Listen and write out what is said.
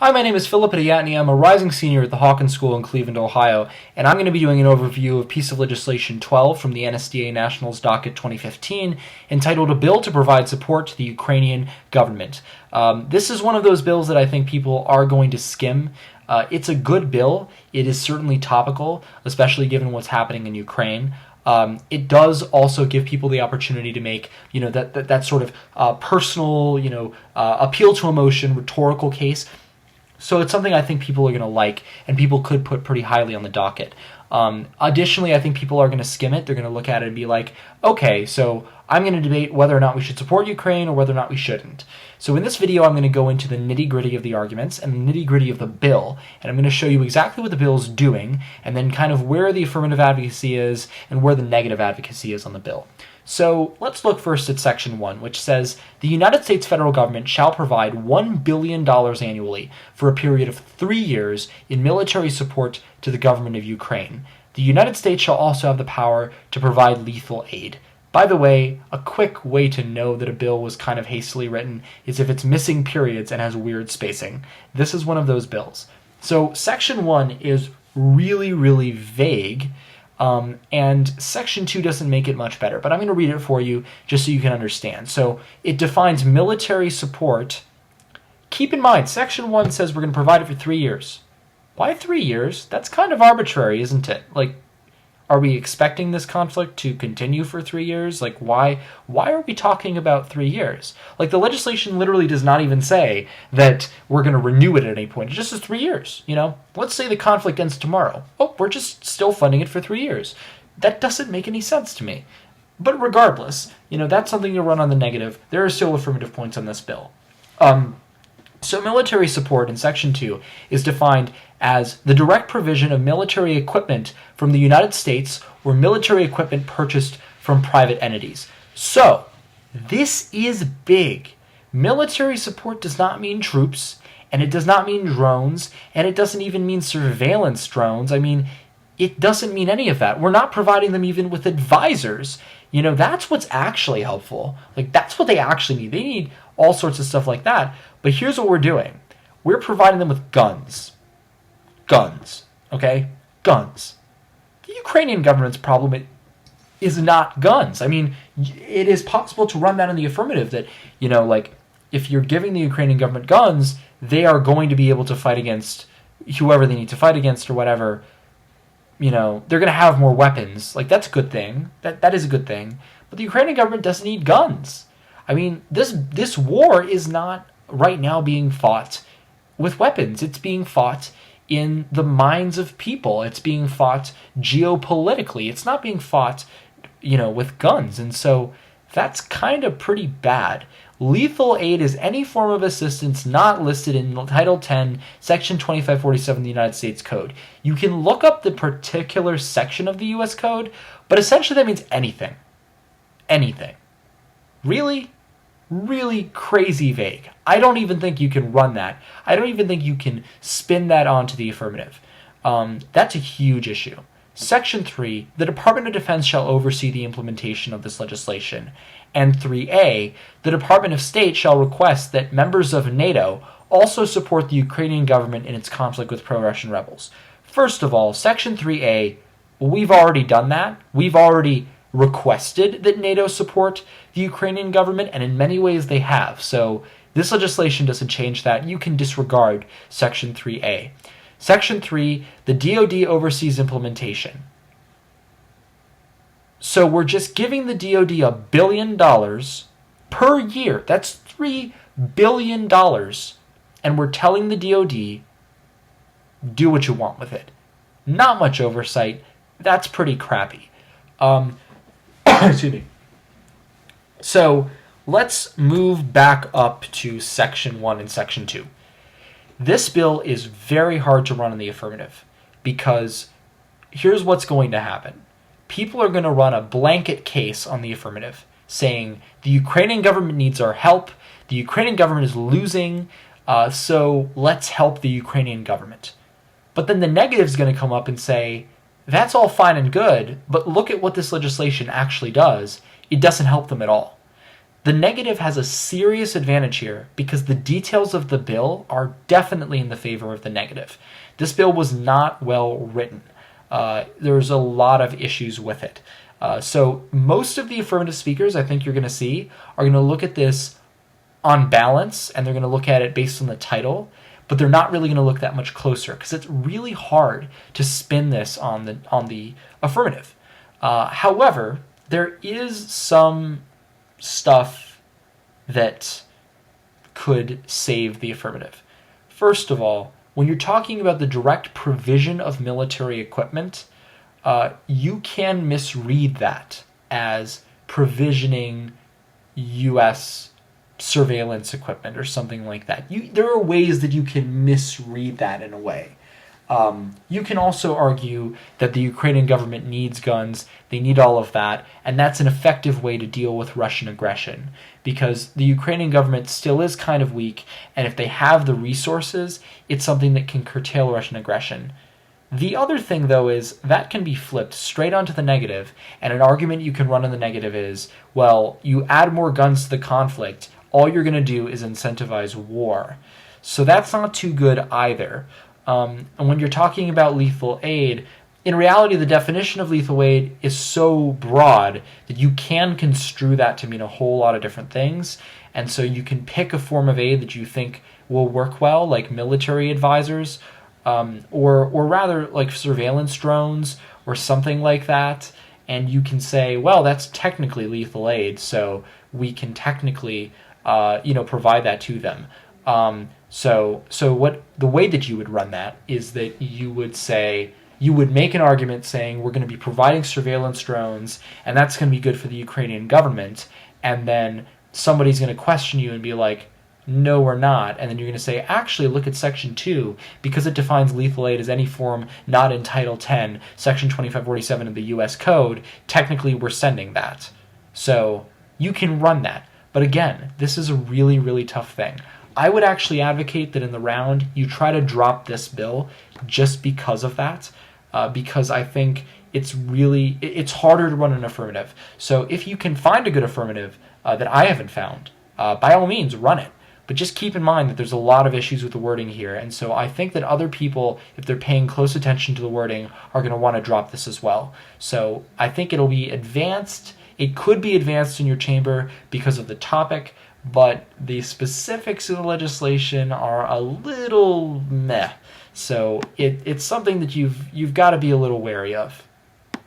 Hi, my name is Phillip Hedayatnia. I'm a rising senior at the Hawken School in Cleveland, Ohio, and I'm going to be doing an overview of piece of legislation 12 from the NSDA Nationals Docket 2015, entitled A Bill to Provide Support to the Ukrainian Government. This is one of those bills that I think people are going to skim. It's a good bill. It is certainly topical, especially given what's happening in Ukraine. It does also give people the opportunity to make, that sort of personal, appeal to emotion, rhetorical case. So it's something I think people are going to like, and people could put pretty highly on the docket. Additionally, I think people are going to skim it. They're going to look at it and be like, okay, so I'm going to debate whether or not we should support Ukraine or whether or not we shouldn't. So in this video, I'm going to go into the nitty-gritty of the arguments and the nitty-gritty of the bill, and I'm going to show you exactly what the bill is doing, and then kind of where the affirmative advocacy is and where the negative advocacy is on the bill. So let's look first at Section 1, which says, the United States federal government shall provide $1 billion annually for a period of 3 years in military support to the government of Ukraine. The United States shall also have the power to provide lethal aid. By the way, a quick way to know that a bill was kind of hastily written is if it's missing periods and has weird spacing. This is one of those bills. So Section 1 is really, really vague. And Section 2 doesn't make it much better, but I'm going to read it for you just so you can understand. So it defines military support. Keep in mind, Section 1 says we're going to provide it for 3 years. Why 3 years? That's kind of arbitrary, isn't it? Like, are we expecting this conflict to continue for 3 years? Like, why are we talking about 3 years? Like, the legislation literally does not even say that we're going to renew it at any point. It just says 3 years, Let's say the conflict ends tomorrow. Oh, we're just still funding it for 3 years. That doesn't make any sense to me. But regardless, that's something to run on the negative. There are still affirmative points on this bill. So military support in Section 2 is defined as the direct provision of military equipment from the United States or military equipment purchased from private entities. So, this is big. Military support does not mean troops, and it does not mean drones, and it doesn't even mean surveillance drones. I mean, it doesn't mean any of that. We're not providing them even with advisors. That's what's actually helpful. Like, that's what they actually need. They need all sorts of stuff like that. But here's what we're doing. We're providing them with guns. Guns. Okay? Guns. The Ukrainian government's problem is not guns. I mean, it is possible to run that in the affirmative that, if you're giving the Ukrainian government guns, they are going to be able to fight against whoever they need to fight against or whatever. They're going to have more weapons. Like, that's a good thing. That is a good thing. But the Ukrainian government doesn't need guns. I mean, this war is not right now being fought with weapons. It's being fought in the minds of people. It's being fought geopolitically. It's not being fought, with guns. And so that's kind of pretty bad. Lethal aid is any form of assistance not listed in Title 10, Section 2547 of the United States Code. You can look up the particular section of the U.S. Code, but essentially that means anything. Anything. Really? Really crazy vague. I don't even think you can run that. I don't even think you can spin that onto the affirmative. That's a huge issue. Section 3, the Department of Defense shall oversee the implementation of this legislation. And 3A, the Department of State shall request that members of NATO also support the Ukrainian government in its conflict with pro-Russian rebels. First of all, Section 3A, we've already done that. We've already requested that NATO support the Ukrainian government, and in many ways they have. So this legislation doesn't change that. You can disregard Section 3A. Section 3, the DoD oversees implementation. So we're just giving the DoD $1 billion per year. That's $3 billion. And we're telling the DoD, do what you want with it. Not much oversight. That's pretty crappy. Excuse me. So let's move back up to Section 1 and Section 2. This bill is very hard to run in the affirmative because here's what's going to happen. People are going to run a blanket case on the affirmative saying the Ukrainian government needs our help, the Ukrainian government is losing, so let's help the Ukrainian government. But then the negative is going to come up and say, that's all fine and good, but look at what this legislation actually does. It doesn't help them at all. The negative has a serious advantage here because the details of the bill are definitely in the favor of the negative. This bill was not well written. There's a lot of issues with it. So most of the affirmative speakers I think you're going to see are going to look at this on balance, and they're going to look at it based on the title, but they're not really going to look that much closer because it's really hard to spin this on the affirmative. However, there is some stuff that could save the affirmative. First of all, when you're talking about the direct provision of military equipment, you can misread that as provisioning U.S. surveillance equipment or something like that. There are ways that you can misread that in a way. You can also argue that the Ukrainian government needs guns, they need all of that, and that's an effective way to deal with Russian aggression, because the Ukrainian government still is kind of weak, and if they have the resources, it's something that can curtail Russian aggression. The other thing, though, is that can be flipped straight onto the negative, and an argument you can run on the negative is, well, you add more guns to the conflict, all you're going to do is incentivize war. So that's not too good either. And when you're talking about lethal aid, in reality, the definition of lethal aid is so broad that you can construe that to mean a whole lot of different things. And so you can pick a form of aid that you think will work well, like military advisors, or rather like surveillance drones or something like that. And you can say, well, that's technically lethal aid, so we can technically, provide that to them. So what the way that you would run that is that you would make an argument saying we're going to be providing surveillance drones, and that's going to be good for the Ukrainian government, and then somebody's going to question you and be like, no, we're not, and then you're going to say, actually, look at Section 2, because it defines lethal aid as any form not in Title 10, Section 2547 of the U.S. Code, technically we're sending that. So you can run that. But again, this is a really, really tough thing. I would actually advocate that in the round you try to drop this bill just because of that, because I think it's harder to run an affirmative. So if you can find a good affirmative that I haven't found, by all means, run it. But just keep in mind that there's a lot of issues with the wording here, and so I think that other people, if they're paying close attention to the wording, are going to want to drop this as well. So I think it'll be advanced. It could be advanced in your chamber because of the topic, but the specifics of the legislation are a little meh. So it's something that you've got to be a little wary of.